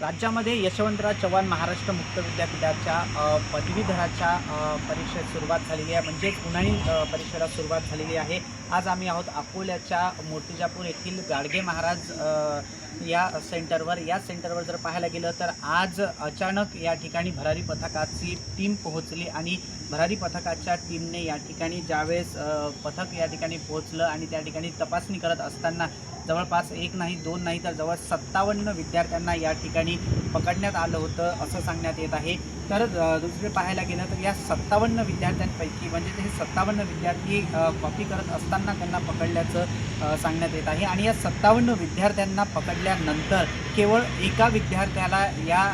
राज्यामध्ये यशवंतराव चव्हाण महाराष्ट्र मुक्त विद्यापीठाच्या पदवीधराच्या परीक्षेस सुरुवात झालेली आहे, म्हणजेच उन्हाळी परीक्षेला सुरुवात झालेली आहे। आज आम्ही आहोत अकोल्याच्या मूर्तिजापूर येथील गाडगे महाराज या सेंटरवर जर पाहायला गेलं तर आज अचानक या ठिकाणी भरारी पथकाची टीम पोहोचली आणि भरारी पथकाच्या टीमने या ठिकाणी ज्यावेळेस पथक या ठिकाणी पोहोचलं आणि त्या ठिकाणी तपासणी करत असताना जवळपास एक नाही दोन नाही तर जवळ 57 विद्यार्थ्यांना या ठिकाणी पकडण्यात आलं होतं असं सांगण्यात येत आहे। तर दुसरे पाहायला गेलं तर या 57 विद्यार्थ्यांपैकी म्हणजे हे 57 विद्यार्थी कॉपी करत असताना त्यांना पकडल्याचं सांगण्यात येत आहे आणि या 57 विद्यार्थ्यांना पकडल्यानंतर केवळ एका विद्यार्थ्याला या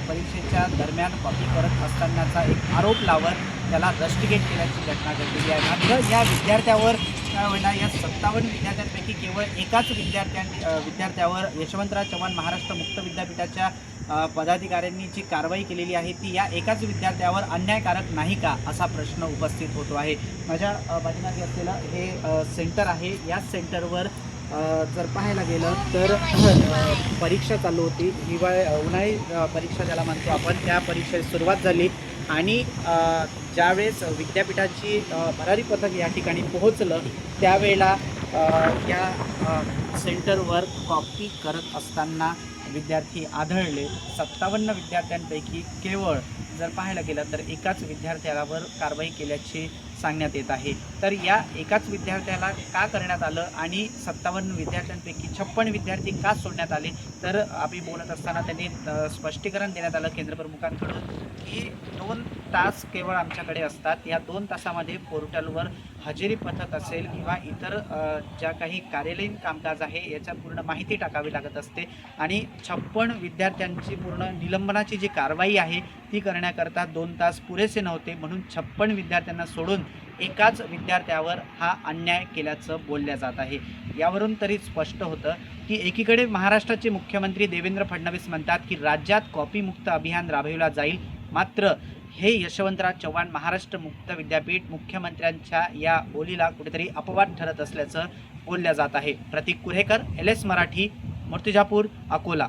परीक्षेच्या दरम्यान कॉपी करत असतानाचा एक आरोप लावत त्याला रस्टिकेट केल्याची घटना घडलेली आहे। मात्र या विद्यार्थ्यावर त्यावेळेला या 57 विद्यार्थ्यांपैकी केवळ एकाच विद्यार्थ्यावर यशवंतराव चव्हाण महाराष्ट्र मुक्त विद्यापीठाच्या पदाधिकाऱ्यांनी जी कारवाई केलेली आहे ती या एकाच विद्यार्थ्यावर अन्यायकारक नाही का असा प्रश्न उपस्थित होतो आहे। माझ्या पाठीमागे असलेलं हे सेंटर आहे। या सेंटरवर जर पाहायला गेलं तर परीक्षा चालू होती, उन्हाळी परीक्षा ज्याला म्हणतो आपण, त्या परीक्षेस सुरुवात झाली आणि ज्यावेळेस विद्यापीठाची भरारी पथक या ठिकाणी पोहोचलं त्यावेळेला या सेंटरवर कॉपी करत असताना विद्यार्थी आढळले। 57 विद्यार्थ्यांपैकी केवळ जर पाहायला गेलं तर एकाच विद्यार्थ्यावर कारवाई केल्याचे सांगण्यात येत आहे। तर या एकाच विद्यार्थ्याला का करण्यात आलं आणि 57 विद्यार्थ्यांपैकी 56 विद्यार्थी का सोडण्यात आले, तर आम्ही बोलत असताना त्यांनी स्पष्टीकरण देण्यात आलं केंद्रप्रमुखांकडून की 2 तास केवळ आमच्याकडे असतात। या 2 तासामध्ये पोर्टलवर हजेरी पथक असेल किंवा इतर ज्या काही कार्यालयीन कामकाज आहे याच्या पूर्ण माहिती टाकावी लागत असते आणि 56 विद्यार्थ्यांची पूर्ण निलंबनाची जी कारवाई आहे ती करण्याकरता 2 तास पुरेसे नव्हते, म्हणून 56 विद्यार्थ्यांना सोडून एकाच विद्यार्थ्यावर हा अन्याय केल्याचं बोलल्या जात आहे। यावरून तरी स्पष्ट होतं की एकीकडे महाराष्ट्राचे मुख्यमंत्री देवेंद्र फडणवीस म्हणतात की राज्यात कॉपीमुक्त अभियान राबविला जाईल, मात्र हे यशवंतराव चव्हाण महाराष्ट्र मुक्त विद्यापीठ मुख्यमंत्र्यांच्या या बोलीला कुठेतरी अपवाद ठरत असल्याचं बोलल्या जात आहे। प्रतीक कुरेकर, LS मराठी, मूर्तिजापूर, अकोला।